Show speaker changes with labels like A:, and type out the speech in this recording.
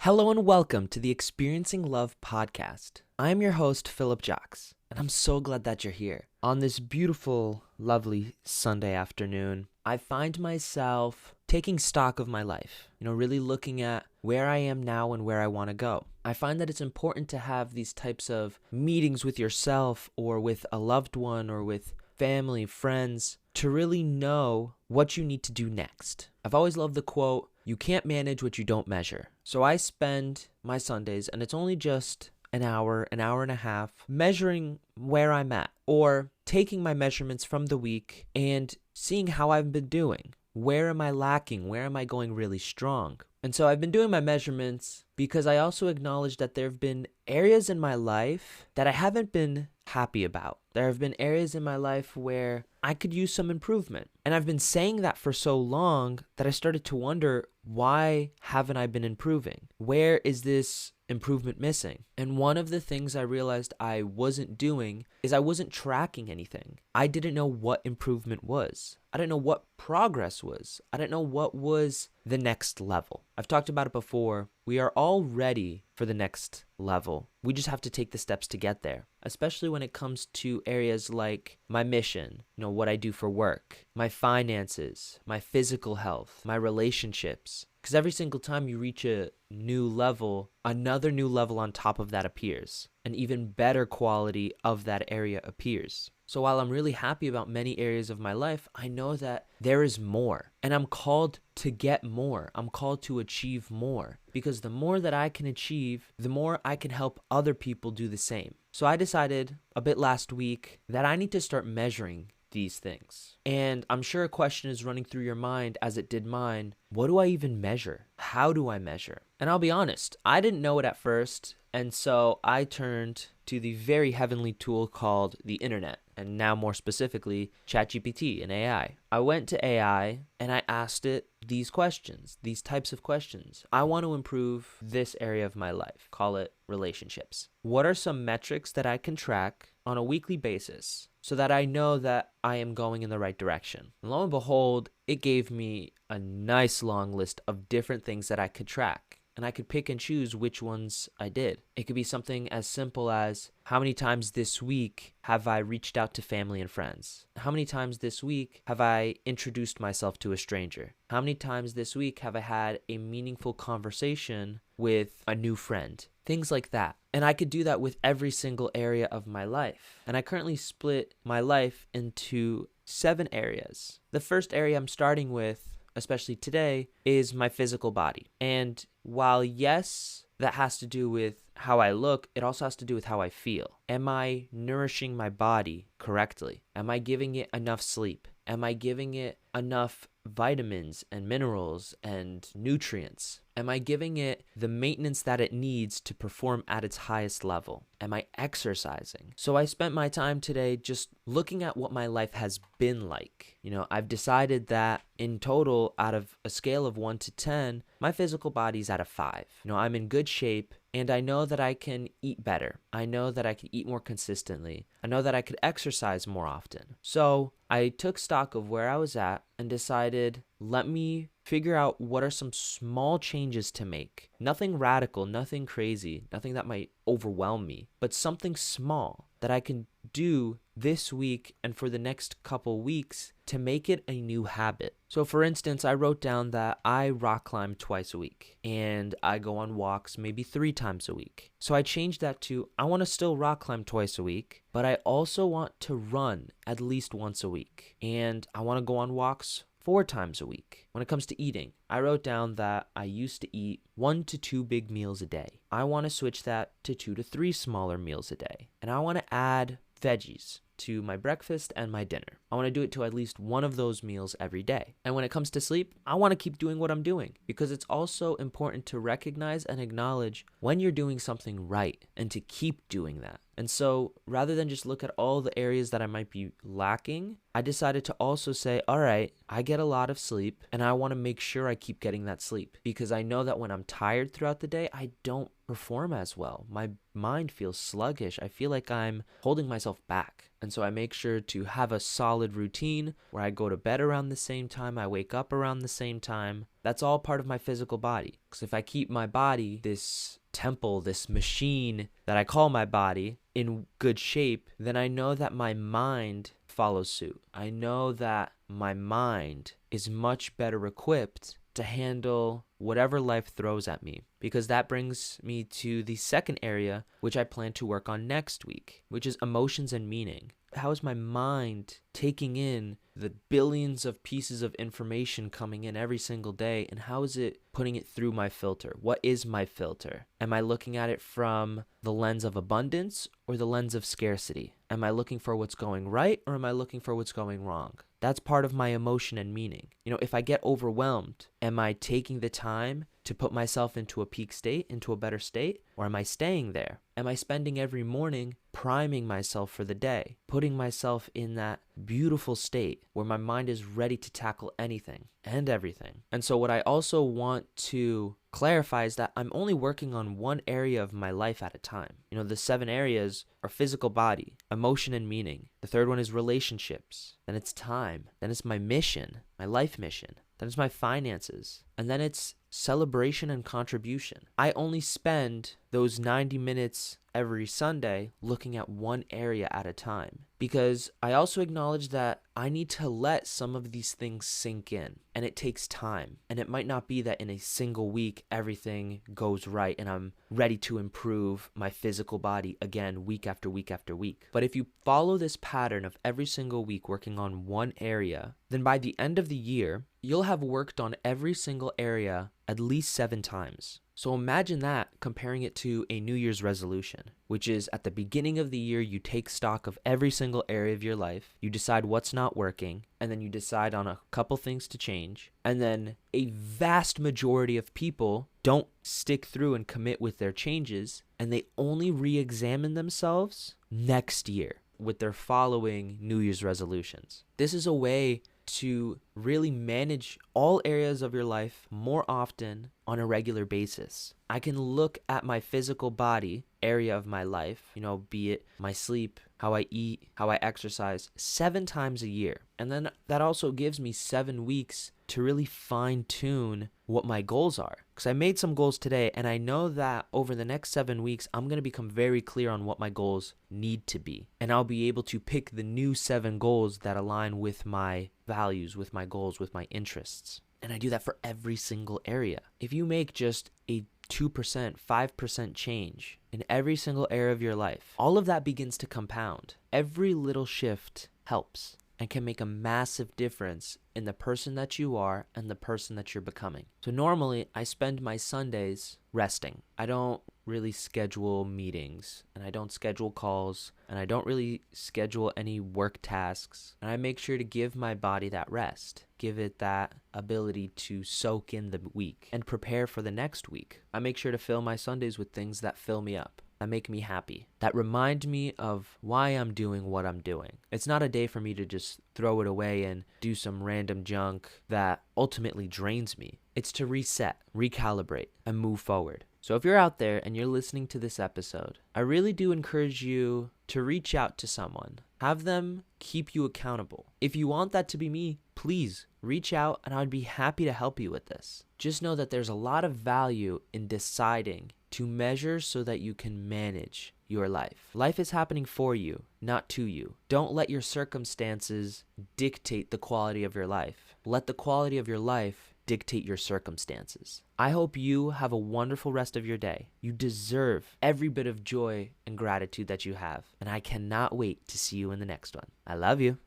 A: Hello and welcome to the Experiencing Love podcast. I'm your host, Philip Jocks, and I'm so glad that you're here. On this beautiful, lovely Sunday afternoon, I find myself taking stock of my life, really looking at where I am now and where I want to go. I find that it's important to have these types of meetings with yourself or with a loved one or with family, friends, to really know what you need to do next. I've always loved the quote, "You can't manage what you don't measure." So I spend my Sundays, and it's only just an hour and a half, measuring where I'm at or taking my measurements from the week and seeing how I've been doing. Where am I lacking? Where am I going really strong? And so I've been doing my measurements because I also acknowledge that there have been areas in my life that I haven't been happy about. There have been areas in my life where I could use some improvement. And I've been saying that for so long that I started to wonder, why haven't I been improving? Where is this improvement missing? And one of the things I realized I wasn't doing is I wasn't tracking anything. I didn't know what improvement was. I didn't know what progress was. I didn't know what was the next level. I've talked about it before. We are all ready for the next level. We just have to take the steps to get there, especially when it comes to areas like my mission, what I do for work, my finances, my physical health, my relationships. Because every single time you reach a new level, another new level on top of that appears. An even better quality of that area appears. So while I'm really happy about many areas of my life, I know that there is more. And I'm called to get more. I'm called to achieve more. Because the more that I can achieve, the more I can help other people do the same. So I decided a bit last week that I need to start measuring these things. And I'm sure a question is running through your mind, as it did mine. What do I even measure? How do I measure? And I'll be honest, I didn't know it at first. And so I turned to the very heavenly tool called the internet, and now more specifically, ChatGPT and AI. I went to AI and I asked it these questions, these types of questions. I want to improve this area of my life, call it relationships. What are some metrics that I can track on a weekly basis so that I know that I am going in the right direction? And lo and behold, it gave me a nice long list of different things that I could track. And I could pick and choose which ones I did. It could be something as simple as, how many times this week have I reached out to family and friends? How many times this week have I introduced myself to a stranger? How many times this week have I had a meaningful conversation with a new friend? Things like that. And I could do that with every single area of my life. And I currently split my life into 7 areas. The first area I'm starting with, especially today, is my physical body. And while yes, that has to do with how I look, it also has to do with how I feel. Am I nourishing my body correctly? Am I giving it enough sleep? Am I giving it enough vitamins and minerals and nutrients? Am I giving it the maintenance that it needs to perform at its highest level? Am I exercising? So I spent my time today just looking at what my life has been like. I've decided that in total, out of a scale of 1 to 10, my physical body's at a 5. I'm in good shape. And I know that I can eat better. I know that I can eat more consistently. I know that I could exercise more often. So I took stock of where I was at and decided, let me figure out what are some small changes to make. Nothing radical, nothing crazy, nothing that might overwhelm me, but something small that I can do this week and for the next couple weeks to make it a new habit. So for instance, I wrote down that I rock climb twice a week and I go on walks maybe 3 times a week. So I changed that to, I want to still rock climb twice a week, but I also want to run at least once a week. And I want to go on walks 4 times a week. When it comes to eating, I wrote down that I used to eat 1 to 2 big meals a day. I want to switch that to 2 to 3 smaller meals a day. And I want to add veggies to my breakfast and my dinner. I want to do it to at least one of those meals every day. And when it comes to sleep, I want to keep doing what I'm doing, because it's also important to recognize and acknowledge when you're doing something right and to keep doing that. And so rather than just look at all the areas that I might be lacking, I decided to also say, all right, I get a lot of sleep and I want to make sure I keep getting that sleep, because I know that when I'm tired throughout the day, I don't perform as well. My mind feels sluggish. I feel like I'm holding myself back. And so I make sure to have a solid routine where I go to bed around the same time, I wake up around the same time. That's all part of my physical body. Because if I keep my body, this temple, this machine that I call my body, in good shape, then I know that my mind follows suit. I know that my mind is much better equipped to handle whatever life throws at me, because that brings me to the second area, which I plan to work on next week, which is emotions and meaning. How is my mind taking in the billions of pieces of information coming in every single day, and how is it putting it through my filter? What is my filter? Am I looking at it from the lens of abundance or the lens of scarcity? Am I looking for what's going right, or am I looking for what's going wrong? That's part of my emotion and meaning. If I get overwhelmed, am I taking the time to put myself into a peak state, into a better state, or am I staying there? Am I spending every morning priming myself for the day, putting myself in that beautiful state where my mind is ready to tackle anything and everything? And so what I also want to clarify is that I'm only working on one area of my life at a time. The 7 areas are physical body, emotion and meaning. The third one is relationships. Then it's time. Then it's my mission, my life mission. Then it's my finances. And then it's celebration and contribution. I only spend those 90 minutes every Sunday looking at one area at a time, because I also acknowledge that I need to let some of these things sink in, and it takes time. And it might not be that in a single week everything goes right and I'm ready to improve my physical body again week after week after week. But if you follow this pattern of every single week working on one area, then by the end of the year, you'll have worked on every single area at least 7 times. So imagine that, comparing it to a New Year's resolution, which is at the beginning of the year, you take stock of every single area of your life, you decide what's not working, and then you decide on a couple things to change. And then a vast majority of people don't stick through and commit with their changes, and they only re-examine themselves next year with their following New Year's resolutions. This is a way to really manage all areas of your life more often on a regular basis. I can look at my physical body area of my life, be it my sleep, how I eat, how I exercise, 7 times a year. And then that also gives me 7 weeks to really fine tune what my goals are. Because I made some goals today, and I know that over the next 7 weeks, I'm going to become very clear on what my goals need to be. And I'll be able to pick the new 7 goals that align with my values, with my goals, with my interests. And I do that for every single area. If you make just a 2%, 5% change in every single area of your life, all of that begins to compound. Every little shift helps and can make a massive difference in the person that you are and the person that you're becoming. So normally I spend my Sundays resting. I don't really schedule meetings, and I don't schedule calls, and I don't really schedule any work tasks. And I make sure to give my body that rest, give it that ability to soak in the week and prepare for the next week. I make sure to fill my Sundays with things that fill me up, that make me happy, that remind me of why I'm doing what I'm doing. It's not a day for me to just throw it away and do some random junk that ultimately drains me. It's to reset, recalibrate, and move forward. So if you're out there and you're listening to this episode, I really do encourage you to reach out to someone. Have them keep you accountable. If you want that to be me, please reach out and I'd be happy to help you with this. Just know that there's a lot of value in deciding to measure so that you can manage your life. Life is happening for you, not to you. Don't let your circumstances dictate the quality of your life. Let the quality of your life dictate your circumstances. I hope you have a wonderful rest of your day. You deserve every bit of joy and gratitude that you have, and I cannot wait to see you in the next one. I love you.